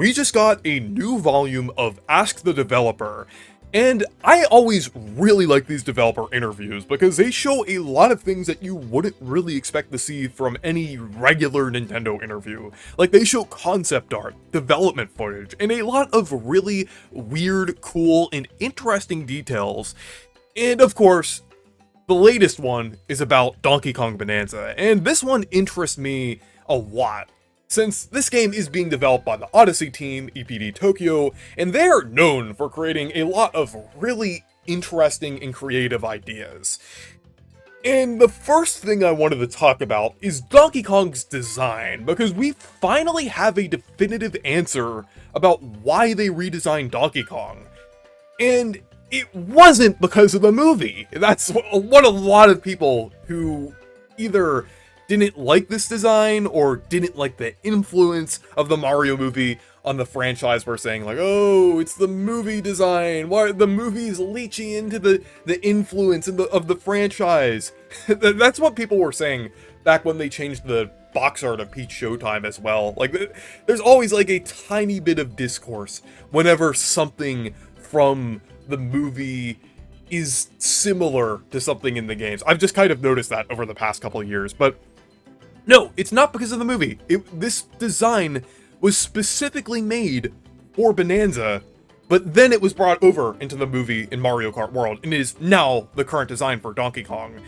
we just got a new volume of Ask the Developer. And I always really like these developer interviews because they show a lot of things that you wouldn't really expect to see from any regular Nintendo interview. Like, they show concept art, development footage, and a lot of really weird, cool, and interesting details. And of course, the latest one is about Donkey Kong Bonanza, and this one interests me a lot, since this game is being developed by the Odyssey team, EPD Tokyo, and they are known for creating a lot of really interesting and creative ideas. And the first thing I wanted to talk about is Donkey Kong's design, because we finally have a definitive answer about why they redesigned Donkey Kong. And it wasn't because of the movie. That's what a lot of people who either didn't like this design or didn't like the influence of the Mario movie on the franchise were saying, like, oh, it's the movie design. Why the movie's leeching into the influence of the franchise? That's what people were saying back when they changed the box art of Peach Showtime as well. Like, there's always like a tiny bit of discourse whenever something from the movie is similar to something in the games. I've just kind of noticed that over the past couple of years, but no, it's not because of the movie. This design was specifically made for Bonanza, but then it was brought over into the movie in Mario Kart World, and it is now the current design for Donkey Kong.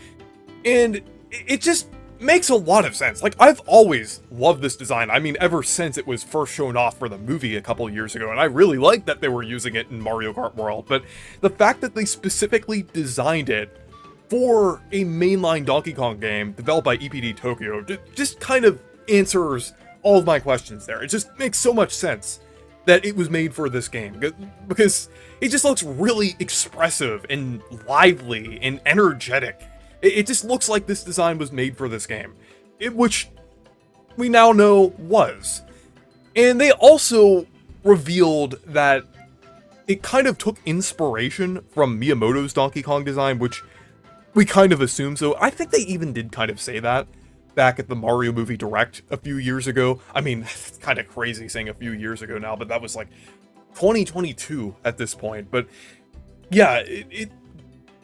And it just makes a lot of sense. Like, I've always loved this design. I mean, ever since it was first shown off for the movie a couple years ago, and I really liked that they were using it in Mario Kart World, but the fact that they specifically designed it for a mainline Donkey Kong game developed by EPD Tokyo just kind of answers all of my questions there. It just makes so much sense that it was made for this game, because it just looks really expressive and lively and energetic. It just looks like this design was made for this game, which we now know was. And they also revealed that it kind of took inspiration from Miyamoto's Donkey Kong design, which we kind of assume so. I think they even did kind of say that back at the Mario movie Direct a few years ago. I mean, it's kind of crazy saying a few years ago now, but that was like 2022 at this point. But yeah,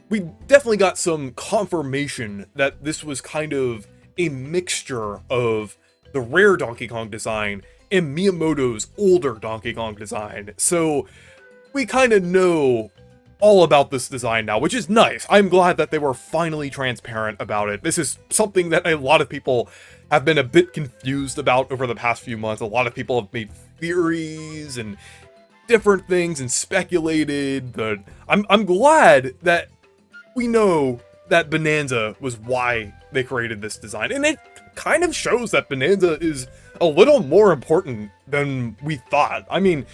we definitely got some confirmation that this was kind of a mixture of the rare Donkey Kong design and Miyamoto's older Donkey Kong design. So we kind of know all about this design now, which is nice. I'm glad that they were finally transparent about it. This is something that a lot of people have been a bit confused about over the past few months. A lot of people have made theories and different things and speculated, but I'm glad that we know that Bonanza was why they created this design. And it kind of shows that Bonanza is a little more important than we thought. I mean,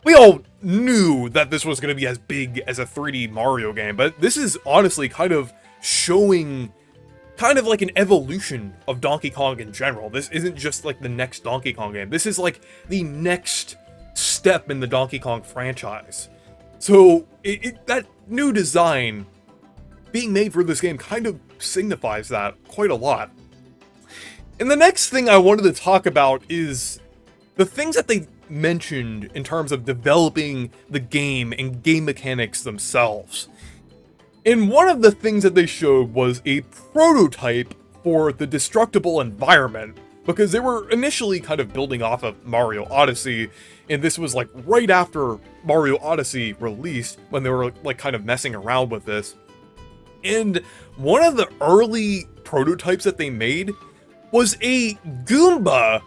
we all knew that this was going to be as big as a 3D Mario game, but this is honestly kind of showing kind of like an evolution of Donkey Kong in general. This isn't just like the next Donkey Kong game. This is like the next step in the Donkey Kong franchise. So that new design being made for this game kind of signifies that quite a lot. And the next thing I wanted to talk about is the things that they mentioned in terms of developing the game and game mechanics themselves. And one of the things that they showed was a prototype for the destructible environment, because they were initially kind of building off of Mario Odyssey, and this was like right after Mario Odyssey released when they were like kind of messing around with this. And one of the early prototypes that they made was a Goomba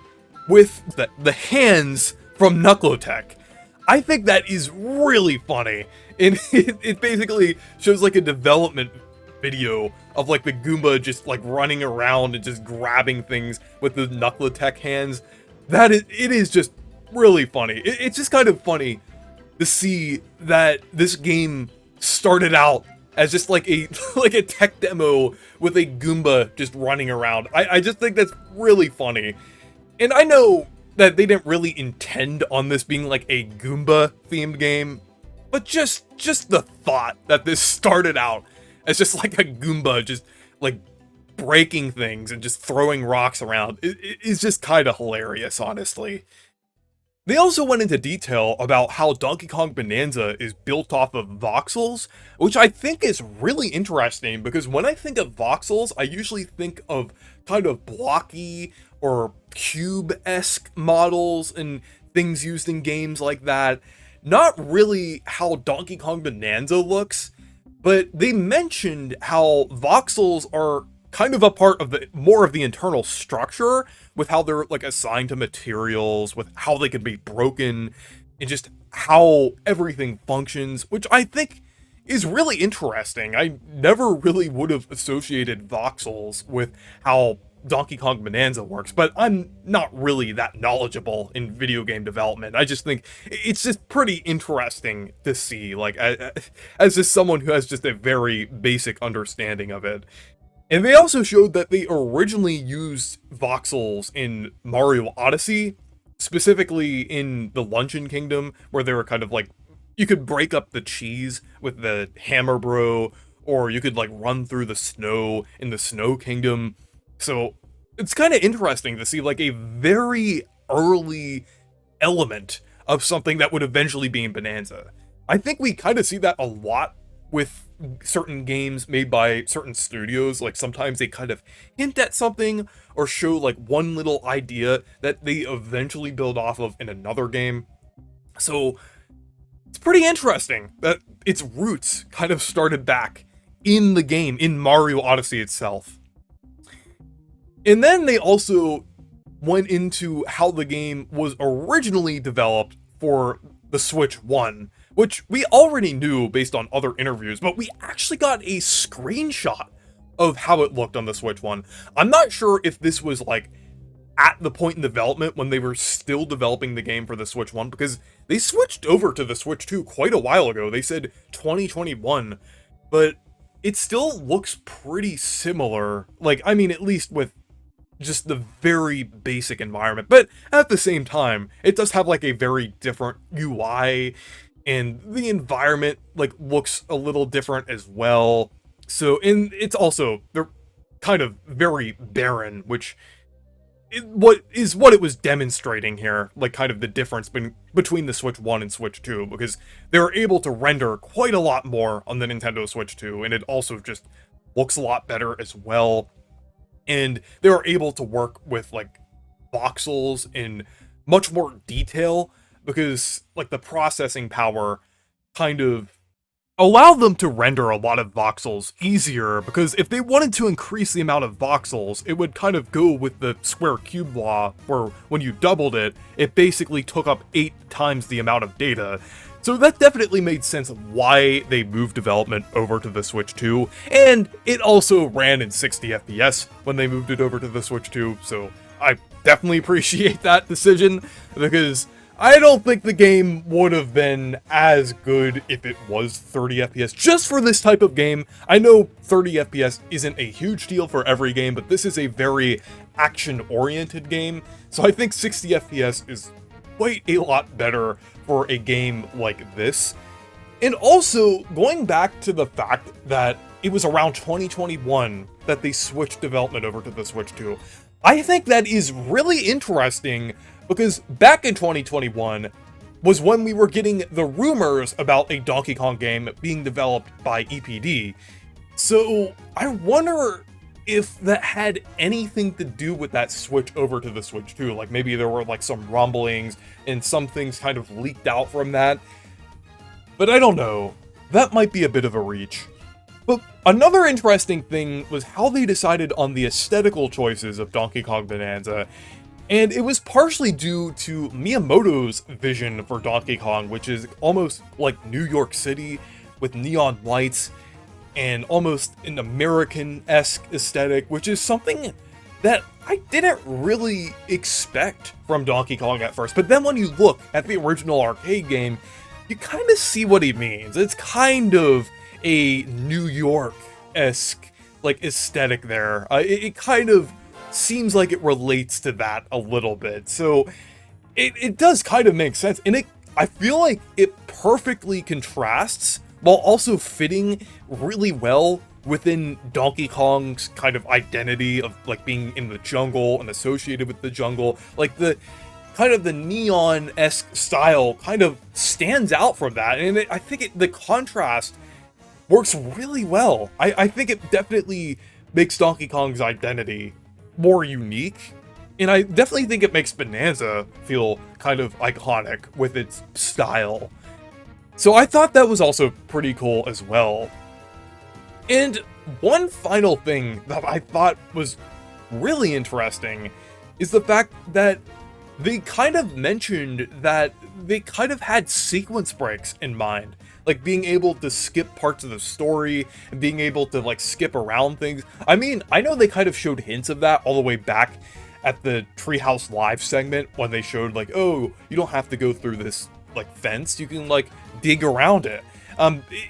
with the hands from Knuckletech. I think that is really funny, and it basically shows like a development video of like the Goomba just like running around and just grabbing things with the Knuckletech hands. It is just really funny. It's just kind of funny to see that this game started out as just like a like a tech demo with a Goomba just running around. I just think that's really funny. And I know that they didn't really intend on this being like a Goomba themed game, but just the thought that this started out as just like a Goomba just like breaking things and just throwing rocks around is just kind of hilarious, honestly. They also went into detail about how Donkey Kong Bonanza is built off of voxels, which I think is really interesting because when I think of voxels, I usually think of kind of blocky or cube-esque models and things used in games like that. Not really how Donkey Kong Bonanza looks, but they mentioned how voxels are kind of a part of the more of the internal structure with how they're like assigned to materials, with how they can be broken, and just how everything functions, which I think is really interesting. I never really would have associated voxels with how Donkey Kong Bonanza works, but I'm not really that knowledgeable in video game development. I just think it's just pretty interesting to see, like, as just someone who has just a very basic understanding of it. And they also showed that they originally used voxels in Mario Odyssey, specifically in the Luncheon Kingdom, where they were kind of like, you could break up the cheese with the Hammer Bro, or you could like run through the snow in the Snow Kingdom. So it's kind of interesting to see like a very early element of something that would eventually be in Bonanza. I think we kind of see that a lot with certain games made by certain studios. Like sometimes they kind of hint at something or show like one little idea that they eventually build off of in another game. So it's pretty interesting that its roots kind of started back in the game, in Mario Odyssey itself. And then they also went into how the game was originally developed for the Switch 1, which we already knew based on other interviews, but we actually got a screenshot of how it looked on the Switch 1. I'm not sure if this was like at the point in development when they were still developing the game for the Switch 1, because they switched over to the Switch 2 quite a while ago. They said 2021, but it still looks pretty similar. Like, I mean, at least with just the very basic environment, but at the same time, it does have like a very different UI, and the environment like looks a little different as well. So, and it's also, they're kind of very barren, which what it was demonstrating here, like kind of the difference between the Switch 1 and Switch 2, because they were able to render quite a lot more on the Nintendo Switch 2, and it also just looks a lot better as well. And they were able to work with like voxels in much more detail because like the processing power kind of allowed them to render a lot of voxels easier, because if they wanted to increase the amount of voxels, it would kind of go with the square cube law, where when you doubled it, it basically took up 8 times the amount of data. So that definitely made sense of why they moved development over to the Switch 2, and it also ran in 60 FPS when they moved it over to the Switch 2, so I definitely appreciate that decision, because I don't think the game would have been as good if it was 30 FPS just for this type of game. I know 30 FPS isn't a huge deal for every game, but this is a very action-oriented game, so I think 60 FPS is quite a lot better for a game like this. And also, going back to the fact that it was around 2021 that they switched development over to the Switch 2, I think that is really interesting, because back in 2021 was when we were getting the rumors about a Donkey Kong game being developed by EPD. So I wonder if that had anything to do with that switch over to the Switch 2. Like maybe there were like some rumblings and some things kind of leaked out from that. But I don't know. That might be a bit of a reach. But another interesting thing was how they decided on the aesthetical choices of Donkey Kong Bonanza. And it was partially due to Miyamoto's vision for Donkey Kong, which is almost like New York City with neon lights and almost an American-esque aesthetic, which is something that I didn't really expect from Donkey Kong at first. But then when you look at the original arcade game, you kind of see what he means. It's kind of a New York-esque like aesthetic there. It kind of seems like it relates to that a little bit. So it does kind of make sense. And I feel like it perfectly contrasts while also fitting really well within Donkey Kong's kind of identity of like being in the jungle and associated with the jungle. Like kind of the neon-esque style kind of stands out from that, and I think the contrast works really well. I think it definitely makes Donkey Kong's identity more unique, and I definitely think it makes Bonanza feel kind of iconic with its style. So I thought that was also pretty cool as well. And one final thing that I thought was really interesting is the fact that they kind of mentioned that they kind of had sequence breaks in mind. Like being able to skip parts of the story and being able to like skip around things. I mean, I know they kind of showed hints of that all the way back at the Treehouse Live segment when they showed like, oh, you don't have to go through this like fence, you can like dig around it.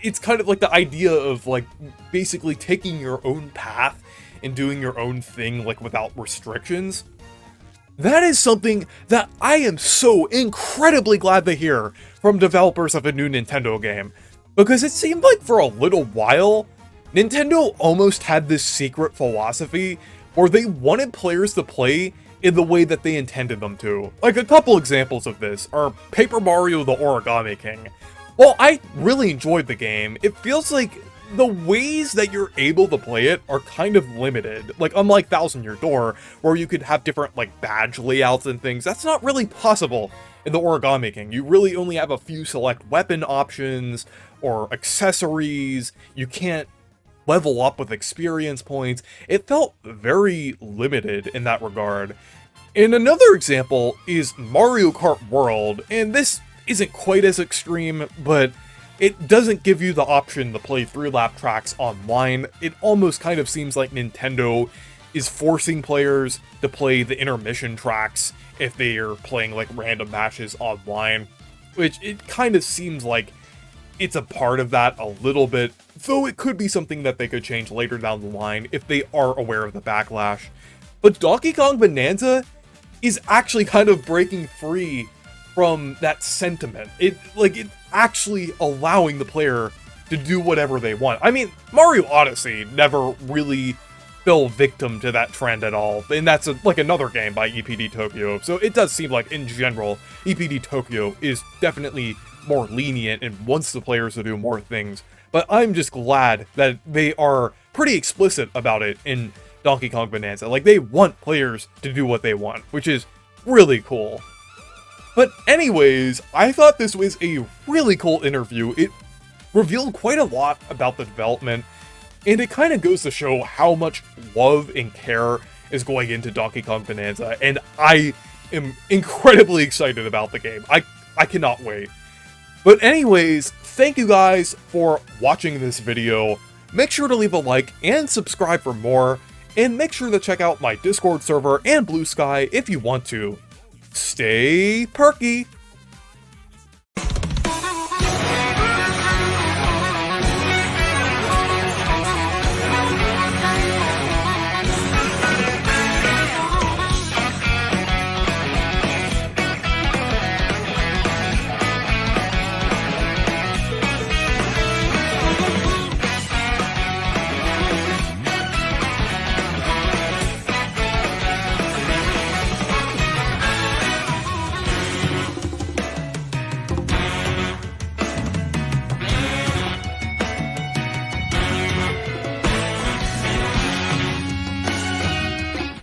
It's kind of like the idea of like basically taking your own path and doing your own thing like without restrictions. That is something that I am so incredibly glad to hear from developers of a new Nintendo game, because it seemed like for a little while, Nintendo almost had this secret philosophy where they wanted players to play in the way that they intended them to. Like a couple examples of this are Paper Mario: The Origami King. While I really enjoyed the game, it feels like the ways that you're able to play it are kind of limited. Like, unlike Thousand Year Door, where you could have different, like, badge layouts and things, that's not really possible in the Origami King. You really only have a few select weapon options or accessories. You can't level up with experience points. It felt very limited in that regard. And another example is Mario Kart World, and this isn't quite as extreme, but it doesn't give you the option to play 3-lap tracks online. It almost kind of seems like Nintendo is forcing players to play the intermission tracks if they are playing like random matches online, which it kind of seems like it's a part of that a little bit, though it could be something that they could change later down the line if they are aware of the backlash. But Donkey Kong Bonanza is actually kind of breaking free from that sentiment. It's actually allowing the player to do whatever they want. I mean, Mario Odyssey never really fell victim to that trend at all, and that's like another game by EPD Tokyo, so it does seem like, in general, EPD Tokyo is definitely more lenient and wants the players to do more things, but I'm just glad that they are pretty explicit about it in Donkey Kong Bonanza. Like, they want players to do what they want, which is really cool. But anyways, I thought this was a really cool interview. It revealed quite a lot about the development, and it kind of goes to show how much love and care is going into Donkey Kong Bonanza, and I am incredibly excited about the game. I cannot wait. But anyways, thank you guys for watching this video. Make sure to leave a like and subscribe for more, and make sure to check out my Discord server and Blue Sky if you want to. Stay perky!